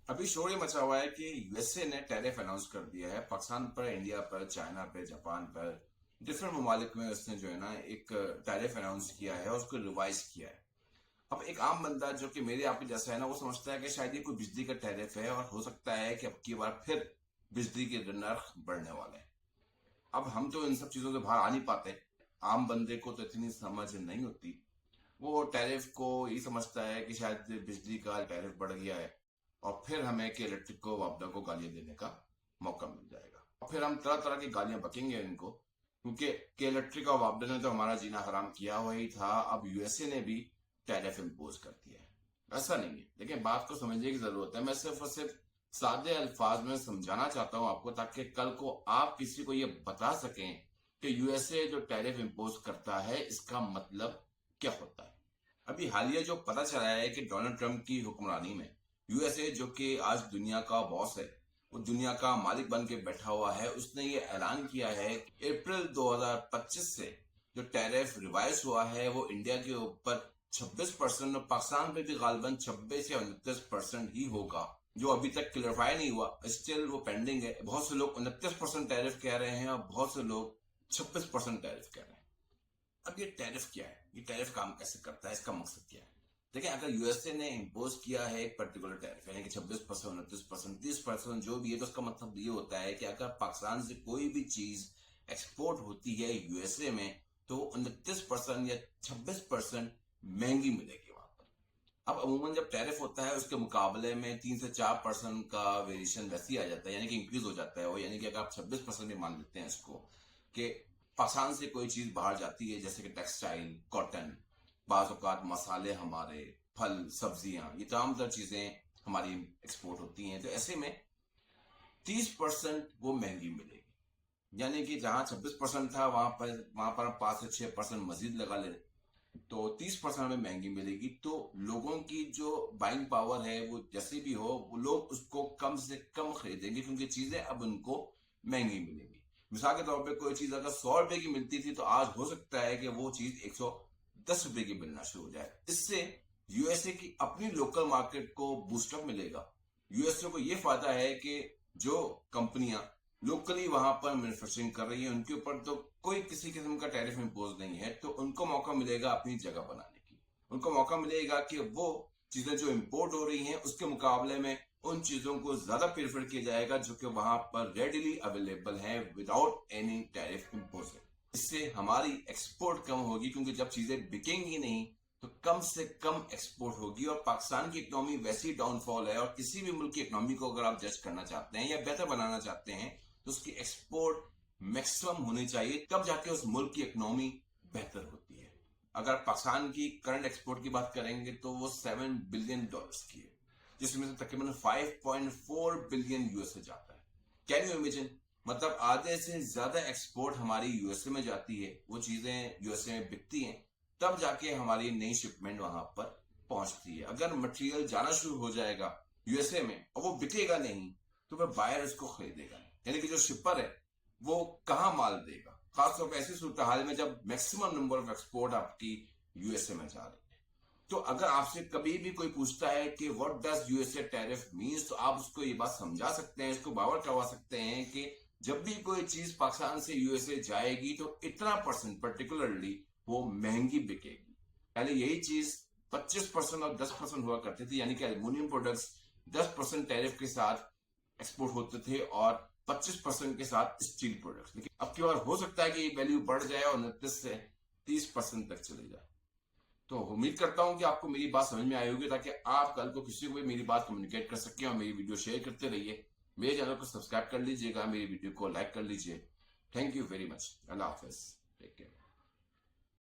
अभी शोर ये मचा हुआ है कि यूएसए ने टैरिफ अनाउंस कर दिया है पाकिस्तान पर, इंडिया पर, चाइना पर, जापान पर। डिफरेंट ममालिक में उसने जो है ना एक टैरिफ अनाउंस किया है और उसको रिवाइज किया है। अब एक आम बंदा जो कि मेरे आप जैसा है ना, वो समझता है कि शायद ये कोई बिजली का टैरिफ है और हो सकता है कि अब की बार फिर बिजली के नर्ख बढ़ने वाले हैं। अब हम तो इन सब चीजों से बाहर आ नहीं पाते। आम बंदे को तो इतनी समझ नहीं होती। वो टैरिफ को ये समझता है कि शायद बिजली का टैरिफ बढ़ गया है और फिर हमें कि इलेक्ट्रिक को वापडा को गालियां देने का मौका मिल जाएगा और फिर हम तरह तरह की गालियां बकेंगे इनको, क्योंकि कि इलेक्ट्रिक और वापडा ने तो हमारा जीना हराम किया हुआ ही था। अब यूएसए ने भी टैरिफ इम्पोज कर दिया है। ऐसा नहीं है, लेकिन बात को समझने की जरूरत है। मैं सिर्फ और सिर्फ सादे अल्फाज में समझाना चाहता हूं आपको, ताकि कल को आप किसी को ये बता सकें कि यूएसए जो टैरिफ इम्पोज करता है इसका मतलब क्या होता है। अभी हालिया जो पता चला है कि डोनाल्ड ट्रंप की हुक्मरानी में यूएसए, जो कि आज दुनिया का बॉस है, वो दुनिया का मालिक बन के बैठा हुआ है, उसने ये ऐलान किया है कि अप्रैल 2025 से जो टैरिफ रिवाइज हुआ है वो इंडिया के ऊपर 26% और पाकिस्तान पे भी गालबन 26 या 29% ही होगा, जो अभी तक क्लियरफाई नहीं हुआ। स्टिल वो पेंडिंग है। बहुत से लोग 29% टैरिफ कह रहे हैं और बहुत से लोग 26% टैरिफ कह रहे हैं। अब ये टैरिफ क्या है, ये टैरिफ काम कैसे करता है, इसका मकसद क्या है? देखिए, अगर यूएसए ने इम्पोज किया है एक पर्टिकुलर टैरिफ, यानी कि 26%, 29%, 30% जो भी है, तो उसका मतलब ये होता है कि अगर पाकिस्तान से कोई भी चीज एक्सपोर्ट होती है यूएसए में तो 29% या 26% महंगी मिलेगी वहां पर। अब अमूमन जब टैरिफ होता है उसके मुकाबले में 3 से 4% का वेरिएशन वैसे ही आ जाता है, यानी कि इंक्रीज हो जाता है वो। यानी कि अगर आप 26% भी मान लेते हैं इसको, कि पाकिस्तान से कोई चीज बाहर जाती है जैसे कि टेक्सटाइल, कॉटन, बाज़ औक़ात मसाले, हमारे फल, सब्जियां, ये तमाम तरह चीजें हमारी एक्सपोर्ट होती हैं, तो ऐसे में 30% वो महंगी मिलेगी। यानी कि जहां 26% था वहां पर हम 5 से 6% मजीद लगा ले तो 30% में महंगी मिलेगी। तो लोगों की जो बाइंग पावर है वो जैसे भी हो, वो लोग उसको कम से कम खरीदेंगे, क्योंकि चीजें अब उनको महंगी मिलेंगी। मिसाल के तौर पे कोई चीज अगर 100 रुपए की मिलती थी तो आज हो सकता है कि वो चीज 110 रुपए की मिलना शुरू हो जाए। इससे यूएसए की अपनी लोकल मार्केट को बूस्टअप मिलेगा। यूएसए को ये फायदा है कि जो कंपनियां लोकली वहां पर मैन्युफैक्चरिंग कर रही है उनके ऊपर तो कोई किसी किस्म का टैरिफ इम्पोज नहीं है, तो उनको मौका मिलेगा अपनी जगह बनाने की। उनको मौका मिलेगा कि वो चीजें जो इम्पोर्ट हो रही हैं उसके मुकाबले में उन चीजों को ज्यादा प्रेफर किया जाएगा जो कि वहां पर रेडिली अवेलेबल है विदाउट एनी टैरिफ इम्पोजिंग। इससे हमारी एक्सपोर्ट कम होगी, क्योंकि जब चीजें बिकेंगी नहीं तो कम से कम एक्सपोर्ट होगी। और पाकिस्तान की इकोनॉमी वैसी डाउनफॉल है, और किसी भी मुल्क की इकोनॉमी को अगर आप जज करना चाहते हैं या बेहतर बनाना चाहते हैं तो उसकी एक्सपोर्ट मैक्सिमम होनी चाहिए, तब जाके उस मुल्क की इकोनॉमी बेहतर होती है। अगर पाकिस्तान की करंट एक्सपोर्ट की बात करेंगे तो वो $7 बिलियन की है, जिसमें से तकरीबन 5.4 बिलियन यूएसए जाता है। Can you imagine? मतलब आधे से ज्यादा एक्सपोर्ट हमारी यूएसए में जाती है, वो चीजें यूएसए में बिकती हैं, तब जाके हमारी नई शिपमेंट वहां पर पहुंचती है। अगर मटेरियल जाना शुरू हो जाएगा यूएसए में और वो बिकेगा नहीं तो फिर बायर इसको खरीदेगा नहीं, यानी कि जो शिपर है वो कहाँ माल देगा, खासतौर पर ऐसी सूरत हाल में जब मैक्सिमम नंबर ऑफ एक्सपोर्ट आपकी यूएसए में जा रही है। तो अगर आपसे कभी भी कोई पूछता है कि what does USA tariff means, तो आप उसको ये बात समझा सकते हैं, इसको बावर करवा सकते हैं कि जब भी कोई चीज पाकिस्तान से यूएसए जाएगी तो इतना परसेंट पर्टिकुलरली वो महंगी बिकेगी। पहले यही चीज 25% और 10% हुआ करती थी, यानी कि एल्यूमिनियम प्रोडक्ट्स 10% टैरिफ के साथ एक्सपोर्ट होते थे और 25% के साथ स्टील प्रोडक्ट्स। लेकिन अब की बार हो सकता है कि ये वैल्यू बढ़ जाए और 29 से 30% तक चले जाए। तो उम्मीद करता हूं कि आपको मेरी बात समझ में आई होगी, ताकि आप कल को किसी को भी मेरी बात कम्युनिकेट कर सकें। और मेरी वीडियो शेयर करते रहिए, मेरे चैनल को सब्सक्राइब कर लीजिएगा, मेरी वीडियो को लाइक कर लीजिए। Thank you very much. अल्लाह हाफिज, टेक केयर।